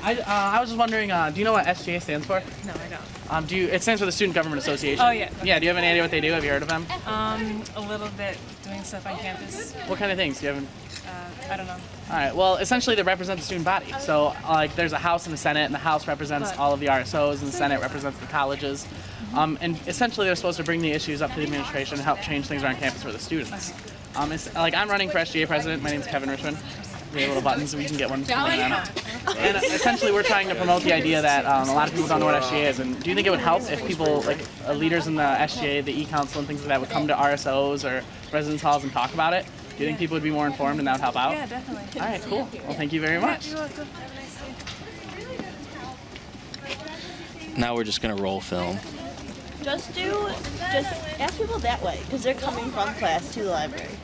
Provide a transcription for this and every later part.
I was just wondering, do you know what SGA stands for? No, I don't. It stands for the Student Government Association. Oh, yeah. Okay. Yeah, do you have any idea what they do? Have you heard of them? A little bit, doing stuff on campus. What kind of things? Do you have? I don't know. All right. Well, essentially they represent the student body. So, like, there's a House and a Senate, and the House represents all of the RSOs, and the Senate represents the colleges. And essentially they're supposed to bring the issues up to the administration and help change things around campus for the students. Like, I'm running for SGA president. My name's Kevin Richmond. We have little buttons, so we can get one. And essentially, we're trying to promote the idea that a lot of people don't know what SGA is. And do you think it would help if people, like leaders in the SGA, the E-Council, and things like that, would come to RSOs or residence halls and talk about it? Do you think people would be more informed and that would help out? Yeah, definitely. All right, cool. Well, thank you very much. You're welcome. Have a nice day. Now we're just gonna roll film. Just ask people that way, because they're coming from class to the library.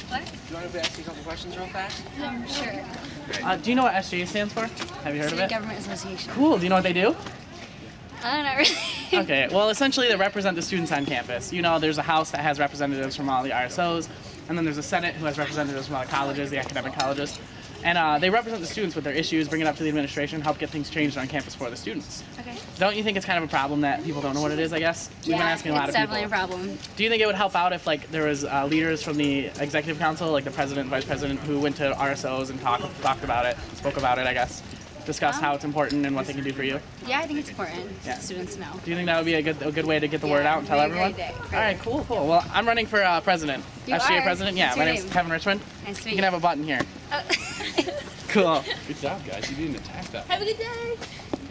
What? Do you want to ask you a couple questions real fast? Sure. Do you know what SGA stands for? Have you heard of it? Government Association. Cool. Do you know what they do? Not really. Okay. Well, essentially they represent the students on campus. You know, there's a House that has representatives from all the RSOs, and then there's a Senate who has representatives from all the colleges, the academic colleges. And they represent the students with their issues, bring it up to the administration, help get things changed on campus for the students. Okay. Don't you think it's kind of a problem that people don't know what it is, I guess? We've been asking a lot of people. It's definitely a problem. Do you think it would help out if, like, there was leaders from the executive council, like the president, vice president, who went to RSOs and talked about it, spoke about it, I guess, discussed how it's important and what they can do for you? Yeah, I think it's important for students to know. Do you think that would be a good way to get the word out and tell everyone? Great day. All right, cool. Well, I'm running for president. SGA president? Yeah, my name's Kevin Richmond. Nice to meet you. You can have a button here. Cool. Good job, guys. You didn't attack that. Have a good day. Hey,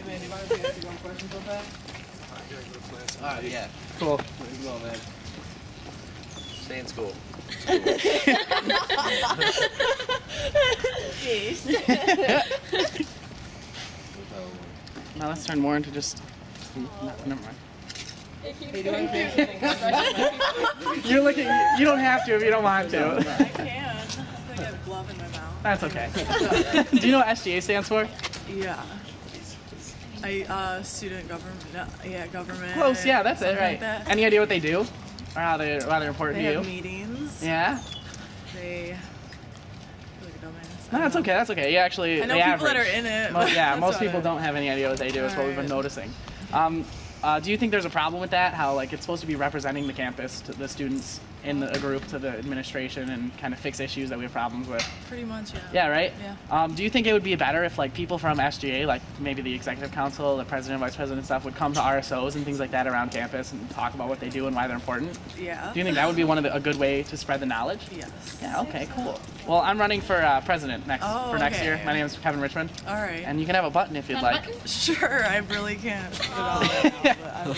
man, do you mind if I ask you one question real fast? All right, yeah. Cool. Well, man. Stay in school. Now let's turn more into just... No, never mind. Hey, do I You're looking... You don't have to if you don't want to. I can. I got a glove in my mouth. That's okay. Do you know what SGA stands for? Yeah. Student government. Yeah, government. Close, yeah, that's it, right. Like that. Any idea what they do? Or how they're important They to you? have meetings. Yeah? They... I feel like a dumbass. No, that's okay, that's okay. You actually... I know people that are in it. Yeah, most people don't have any idea what they do. That's what we've been noticing. Do you think there's a problem with that? How, like, it's supposed to be representing the campus, to the students in a group, to the administration, and kind of fix issues that we have problems with? Pretty much, yeah. Yeah, right? Yeah. Do you think it would be better if, like, people from SGA, like maybe the executive council, the president, vice president and stuff, would come to RSOs and things like that around campus and talk about what they do and why they're important? Yeah. Do you think that would be a good way to spread the knowledge? Yes. Yeah, okay, cool. Well, I'm running for president next year. My name is Kevin Richmond. All right. And you can have a button if you'd like. Sure, I really can't put it all out, but I will.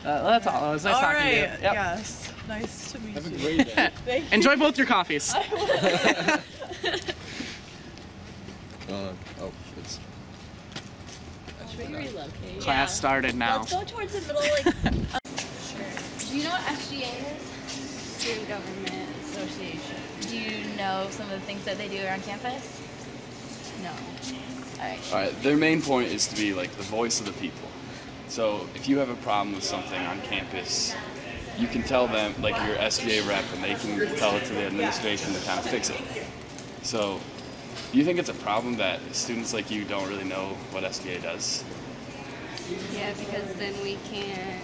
Well, that's all. It was nice talking to you. Yep. Yes. Nice to meet you. Have a great day. Thank you. Enjoy both your coffees. It's... Should we relocate? Class started now. Let's go towards the middle, like... Sure. Do you know what SGA is? Student Government Association. Do you know some of the things that they do around campus? No. All right, their main point is to be like the voice of the people. So if you have a problem with something on campus, you can tell them, like your SGA rep, and they can tell it to the administration to kind of fix it. So do you think it's a problem that students like you don't really know what SGA does? Yeah, because then we can't...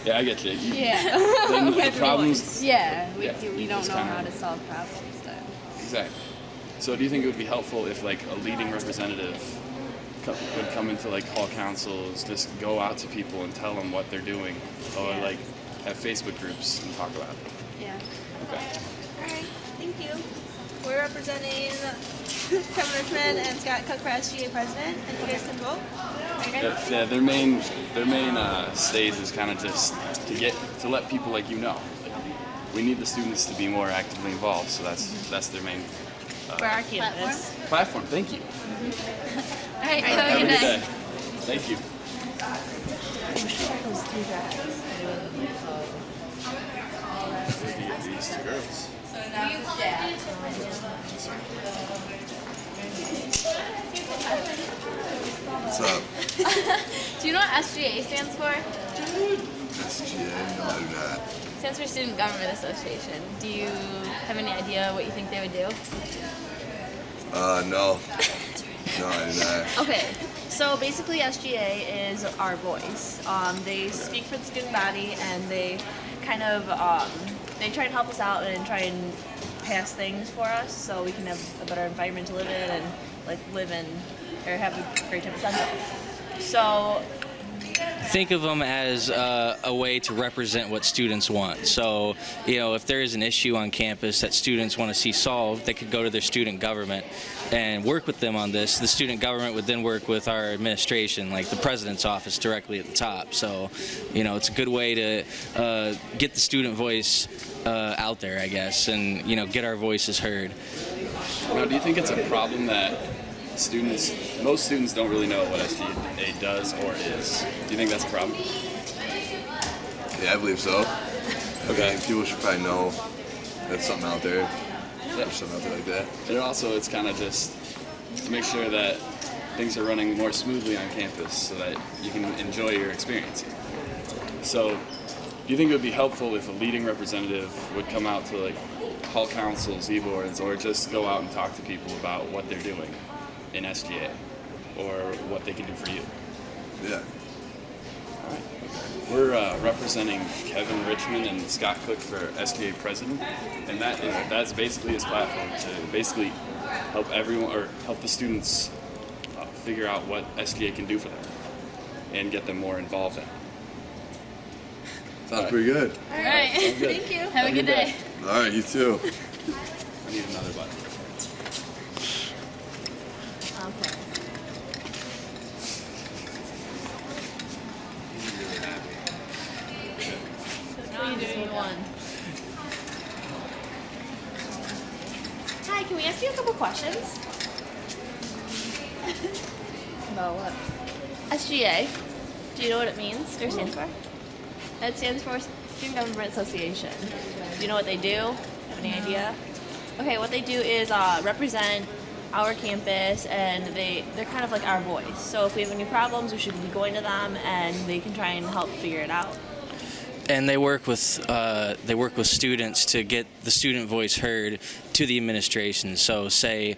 Yeah, I get you. Yeah. Then the problems... we don't know how to solve problems then. Exactly. So do you think it would be helpful if like a leading representative would come into like hall councils, just go out to people and tell them what they're doing, or like have Facebook groups and talk about it? Yeah. Okay. Alright, thank you. We're representing Kevin Richmond and Scott Cooke for SGA president, and you guys can vote. Yeah, their main stage is kind of just to let people like you know. We need the students to be more actively involved, so that's their main For our campus. platform. Thank you. All right, have a good day. Thank you. These two girls. So now it's What's up? Do you know what SGA stands for? SGA? No, I do not. It stands for Student Government Association. Do you have any idea what you think they would do? No. No, I do not. Okay, so basically SGA is our voice. They speak for the student body, and they kind of they try and help us out and try and pass things for us so we can have a better environment to live in and like live in or have a great time to spend it. So think of them as a way to represent what students want. So, you know, if there is an issue on campus that students want to see solved, they could go to their student government and work with them on this. The student government would then work with our administration, like the president's office directly at the top. So, you know, it's a good way to get the student voice out there, I guess, and, you know, get our voices heard. Now, do you think it's a problem that most students don't really know what SGA does or is? Do you think that's a problem? Yeah, I believe so. Okay. People should probably know that's something out there. Yeah. Or something out there like that. And also, it's kind of just to make sure that things are running more smoothly on campus so that you can enjoy your experience. So, do you think it would be helpful if a leading representative would come out to like hall councils, e-boards, or just go out and talk to people about what they're doing in SGA or what they can do for you? Yeah. All right. We're representing Kevin Richmond and Scott Cooke for SGA president, and that's basically his platform to basically help everyone or help the students figure out what SGA can do for them and get them more involved in it. Sounds pretty good. All right. Thank you. Have a good day. All right, you too. I need another button. okay. You just need one. Hi, can we ask you a couple questions? About what? SGA. Do you know what it means or stands for? It stands for Student Government Association. Do you know what they do? Have any idea? Okay, what they do is represent our campus, and they're kind of like our voice. So if we have any problems, we should be going to them, and they can try and help figure it out. And they work with students to get the student voice heard to the administration. So, say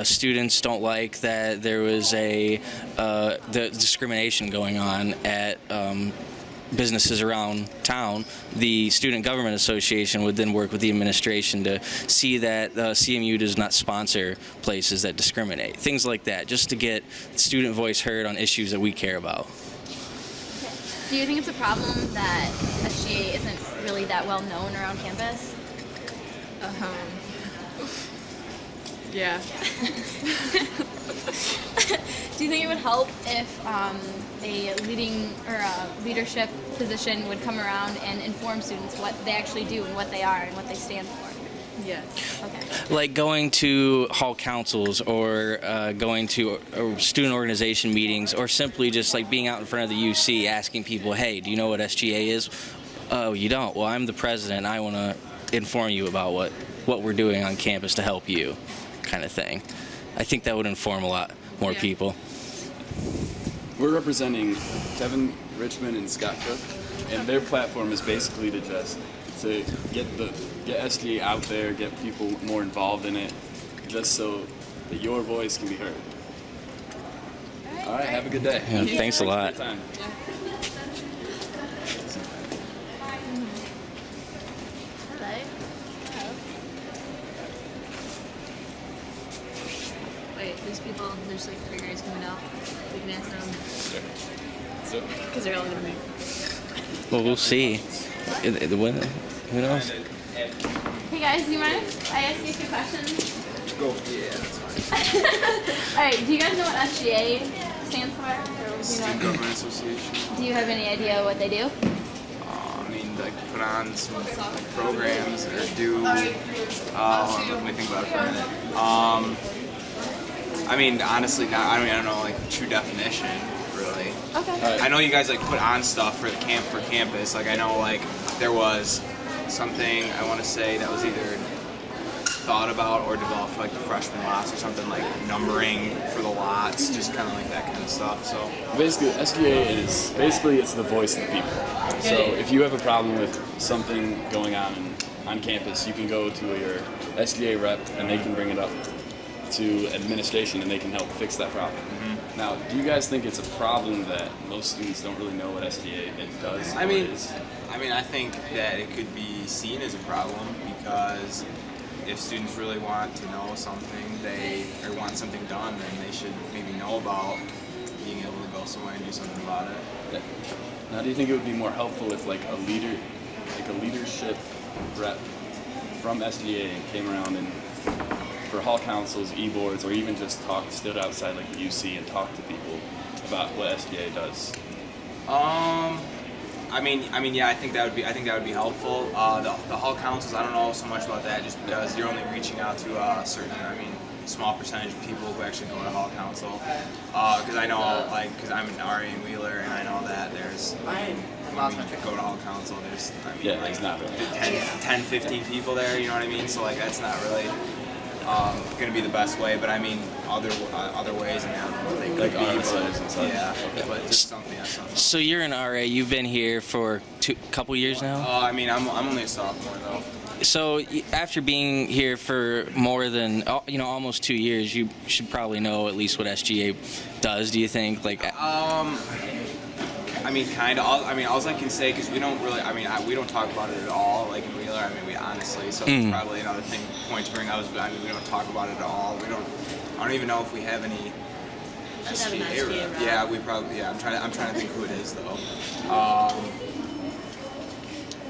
students don't like that there was the discrimination going on at businesses around town. The Student Government Association would then work with the administration to see that CMU does not sponsor places that discriminate. Things like that, just to get student voice heard on issues that we care about. Do you think it's a problem that SGA isn't really that well known around campus? Yeah. Do you think it would help if a leading or a leadership position would come around and inform students what they actually do and what they are and what they stand for? Yes. Okay. Like going to hall councils or going to student organization meetings, or simply just like being out in front of the UC asking people, hey, do you know what SGA is? Oh, you don't? Well, I'm the president. I want to inform you about what we're doing on campus to help you, kind of thing. I think that would inform a lot more people. We're representing Kevin Richmond and Scott Cooke, and their platform is basically to get SGA out there, get people more involved in it, just so that your voice can be heard. All right, have a good day. Yeah, thanks a lot. Time. Wait, these people, there's like 3 grades coming out. We can ask them. Sure. So, Because they're all going to be. Well, we'll see. Who knows? Hey guys, do you mind if I ask you a few questions? Go. Yeah, that's fine. Alright, do you guys know what SGA stands for? Or do you Student know? Government Association. Do you have any idea what they do? I mean, like put on some like, programs or do. Hold on, let me think about it for a minute. I mean, honestly, I don't know like the true definition, really. Okay. I know you guys like put on stuff for the campus. Like I know like there was something I want to say that was either thought about or developed for like the freshman lots or something, like numbering for the lots, just kind of like that kind of stuff. So basically, SGA is it's the voice of the people. So if you have a problem with something going on campus, you can go to your SGA rep and they can bring it up to administration and they can help fix that problem. Now, do you guys think it's a problem that most students don't really know what SGA does? I mean, I think that it could be seen as a problem because if students really want to know something, or want something done, then they should maybe know about being able to go somewhere and do something about it. Yeah. Now, do you think it would be more helpful if like a leadership rep from SGA came around and for hall councils, e-boards, or even just stood outside like the UC and talked to people about what SGA does? Yeah, I think that would be helpful. The hall councils, I don't know so much about that, just because you're only reaching out to a certain, small percentage of people who actually go to hall council. Because I know, because I'm an RA in Wheeler, and I know that there's, when we go to hall council, there's, it's not really 10, 15 people there. You know what I mean? So that's not really going to be the best way. But other ways, I don't know what they could be. RSAs and such. Yeah, but just something. So you're an RA. You've been here for a couple years now? I'm only a sophomore though. So after being here for more than almost 2 years, you should probably know at least what SGA does. Do you think? Kind of. All I can say, because we don't really. We don't talk about it at all. Like in Wheeler, we honestly. So it's probably another point to bring up. We don't talk about it at all. I don't even know if we have any SGA rep. Yeah, we probably. Yeah, I'm trying to think who it is though.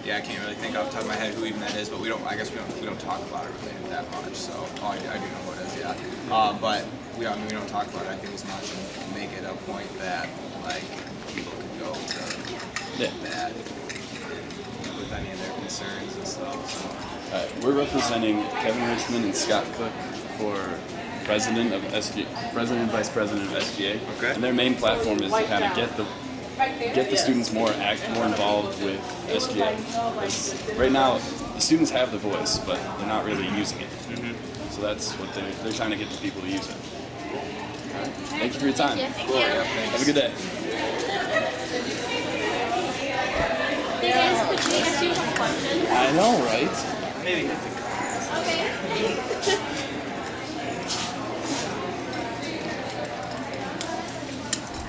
Yeah, I can't really think off the top of my head who even that is, but I guess we don't talk about it really that much. So I do know who it is. Yeah. But we don't talk about it, I think, as much, and make it a point that people can go to that with any of their concerns and stuff. So. We're representing Kevin Richmond and Scott Cooke for president and vice president of SGA. Okay. And their main platform is to kind of get the students more involved with SGA. Right now, the students have the voice, but they're not really using it. So that's what they're trying to get the people to use it. Right. Thank you for your time. Thank Cool. you. Yeah, Have a good day. Hey guys, could you ask you a question? I know, right? Maybe. Okay.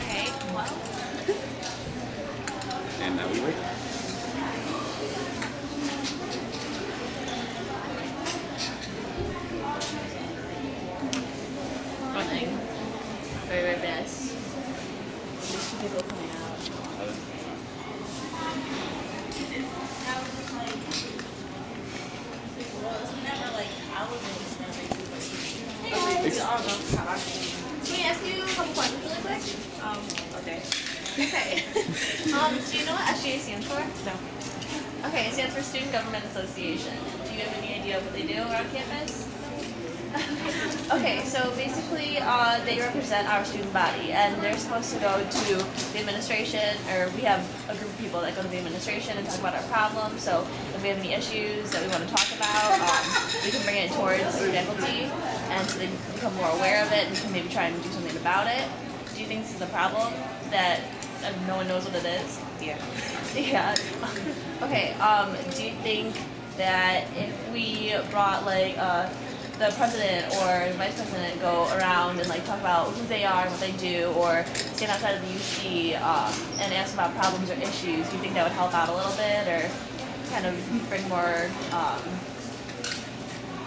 Okay, well. And now we wait. Running. Very, very best. There's two people coming out. Can I ask you a couple questions really quick? Okay. Okay. Do you know what SGA stands for? No. Okay, it stands for Student Government Association. Do you have any idea what they do around campus? Okay, so basically they represent our student body, and they're supposed to go to the administration, or we have a group of people that go to the administration and talk about our problems. So if we have any issues that we want to talk about, we can bring it towards faculty, and so they become more aware of it and can maybe try and do something about it. Do you think this is a problem that no one knows what it is? Yeah. Yeah. Okay. Do you think that if we brought the president or vice president go around and talk about who they are and what they do, or stand outside of the UC and ask about problems or issues, do you think that would help out a little bit, or kind of bring more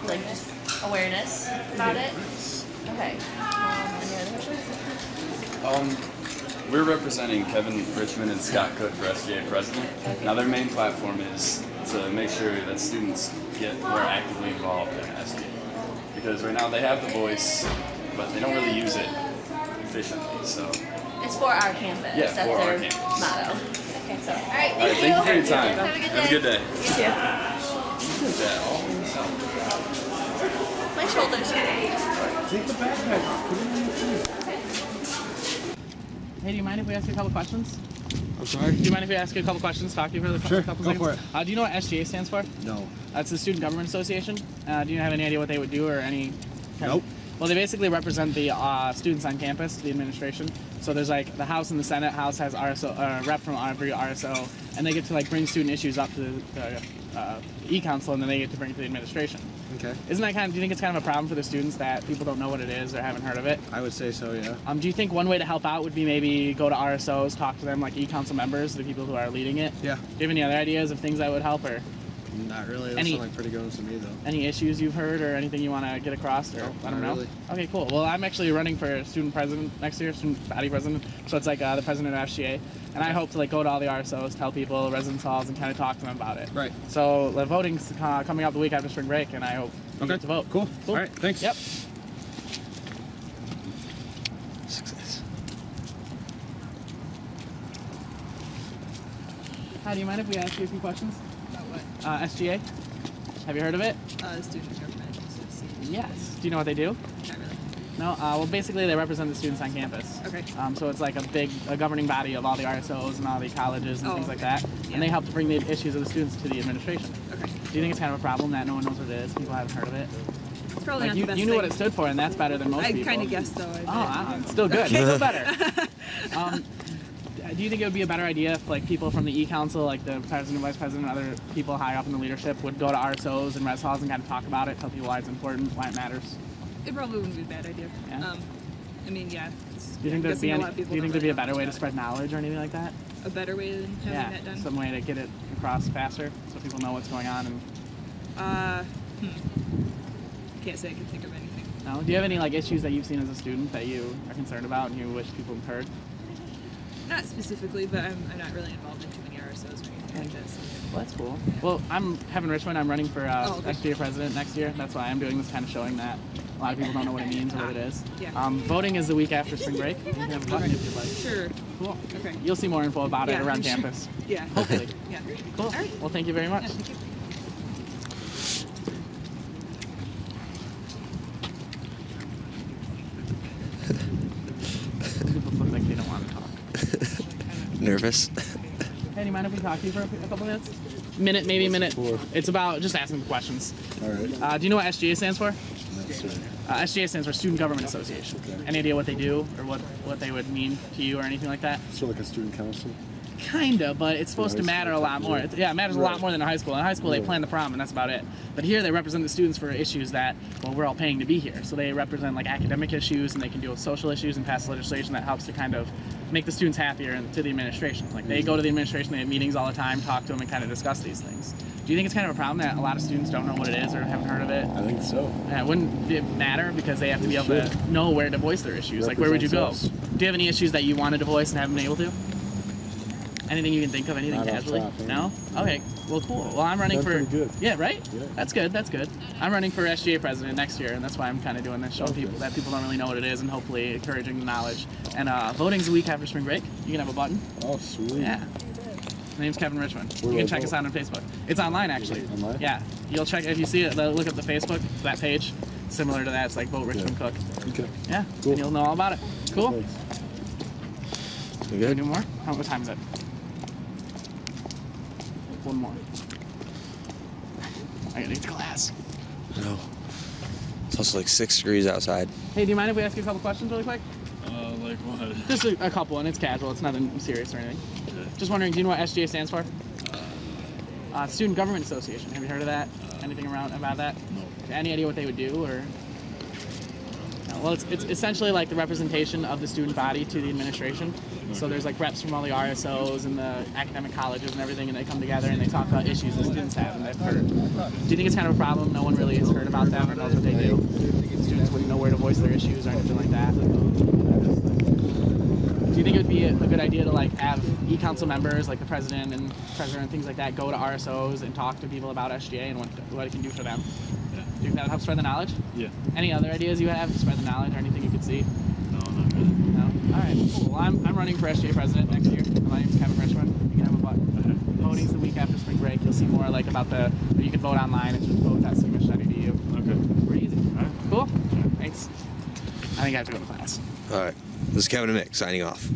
just awareness about it? Okay. Any other questions? We're representing Kevin Richmond and Scott Cooke for SGA president. Now their main platform is to make sure that students get more actively involved in SGA. Because right now they have the voice, but they don't really use it efficiently. So it's for our campus. Yeah, That's for our their campus. motto. Okay, so all right, All right, thank you for your time. Have a good day. Have a good day. You too. You did that all. My shoulders. Take the backpack off. Put it in the tree. Hey, do you mind if we ask you a couple questions? I'm sorry? Do you mind if we ask you a couple questions? Talk to you for a couple go seconds? for it. Do you know what SGA stands for? No. That's the Student Government Association. Do you have any idea what they would do or any? Nope. Well, they basically represent the students on campus, the administration. So there's like the House and the Senate. House has RSO, rep from every RSO, and they get to like bring student issues up to the E-Council, and then they get to bring it to the administration. Okay. Isn't that do you think it's kind of a problem for the students that people don't know what it is or haven't heard of it? I would say so, yeah. Do you think one way to help out would be maybe go to RSOs, talk to them like E-Council members, the people who are leading it? Yeah. Do you have any other ideas of things that would help, or Not really. Those sound like pretty good ones to me, though. any issues you've heard or anything you want to get across, or No, I don't not know? really. Okay, cool. Well, I'm actually running for student president next year, student body president. So it's like the president of FGA, and I hope to like go to all the RSOs, tell people, residence halls, and kind of talk to them about it. Right. So the voting's coming up the week after spring break, and I hope you get to vote. Cool. All right. Thanks. Yep. Success. Hi, do you mind if we ask you a few questions? About what? SGA. Have you heard of it? Student Government Association. Yes. Do you know what they do? Not really. No. Well, basically they represent the students on campus. Okay. So it's like a governing body of all the RSOs and all the colleges and things like that, Yeah. and they help to bring the issues of the students to the administration. Okay. Do you think it's kind of a problem that no one knows what it is? People haven't heard of it. It's probably Like not the best you knew what thing. it stood for, and that's better than most I people. kind of guessed though. It's still good. Still better. Do you think it would be a better idea if like people from the E-Council, like the president, vice president, and other people high up in the leadership would go to RSOs and res halls and kind of talk about it, tell people why it's important, why it matters? It probably wouldn't be a bad idea. Yeah. I mean, yeah. Do you think there'd be a better way to spread knowledge or anything like that? A better way than having that done? Some way to get it across faster so people know what's going on. And Can't say I can think of anything. no, do you have any like issues that you've seen as a student that you are concerned about and you wish people had heard? Not specifically, but I'm not really involved in too many RSOs or anything like that. So. Well, that's cool. Well, I'm Kevin Richmond. I'm running for okay. SGA president next year. That's why I'm doing this, kind of showing that a lot of people don't know what it means or what it is. Yeah. Voting is the week after spring break. You can have a button if you'd like. Sure. Cool. Okay. You'll see more info about it Yeah, around I'm sure. campus. Yeah. Hopefully. Yeah. Cool. All right. Well, thank you very much. Yeah, thank you. People look like they don't want to talk. Nervous? Hey, do you mind if we talk to you for a couple minutes? Minute, maybe a minute. It's about just asking questions. All right. Do you know what SGA stands for? No, sir. SGA stands for Student Government Association. Okay. Any idea what they do or what they would mean to you or anything like that? So like a student council? Kinda, but it's supposed to high matter a school, lot more. yeah. It matters a lot more than in high school. In high school, they Right. plan the prom, and that's about it. But here, they represent the students for issues that, well, we're all paying to be here. So they represent like academic issues, and they can deal with social issues and pass legislation that helps to kind of make the students happier and to the administration. Like they go to the administration, they have meetings all the time, talk to them, and kind of discuss these things. Do you think it's kind of a problem that a lot of students don't know what it is or haven't heard of it? I think so. Wouldn't it matter because they have to be able to know where to voice their issues? Like, where would you go? Represents us. Do you have any issues that you wanted to voice and haven't been able to? Anything you can think of? Anything Not off casually? top, No? Okay. Well, cool. Well, I'm running Done for. pretty good. Yeah, right? Yeah. That's good. That's good. I'm running for SGA president next year, and that's why I'm kind of doing this, showing Okay. people that people don't really know what it is, and hopefully encouraging the knowledge. And voting's the week after spring break. You can have a button. Oh, sweet. Yeah. My name's Kevin Richmond. Where You do can I check us vote? out on Facebook. It's online, actually. Online? Yeah. You'll check if you see it. Look up the Facebook that page. Similar to that, it's like Vote Richmond Cooke. Okay. Yeah. Cool. And you'll know all about it. Cool. Thanks. We Can we good? do more? What time is it? One more. I gotta get to class. No. It's also like 6 degrees outside. Hey, do you mind if we ask you a couple questions really quick? Like what? Just a couple, and it's casual. It's nothing serious or anything. Just wondering, do you know what SGA stands for? Student Government Association. Have you heard of that? Anything around about that? No. Any idea what they would do, or? No. Well, it's essentially like the representation of the student body to the administration. So there's like reps from all the RSOs and the academic colleges and everything, and they come together and they talk about issues that students have and they've heard. Do you think it's kind of a problem? No one really has heard about them or knows what they do. Students wouldn't know where to voice their issues or anything like that. Do you think it would be a good idea to like have E-Council members, like the president and things like that, go to RSOs and talk to people about SGA and what it can do for them? Yeah. Do you think that would help spread the knowledge? Yeah. Any other ideas you have to spread the knowledge or anything you could see? No, not really. No? All right, cool. Well, I'm running for SGA president next year. My name's Kevin Richmond. You can have a button. Voting's the week after spring break. You'll see more like about you can vote online. It's just vote that's signature to you. Okay. Pretty easy. All right. Cool. Thanks. I think I have to go to class. All right. This is Kevin and Mick signing off.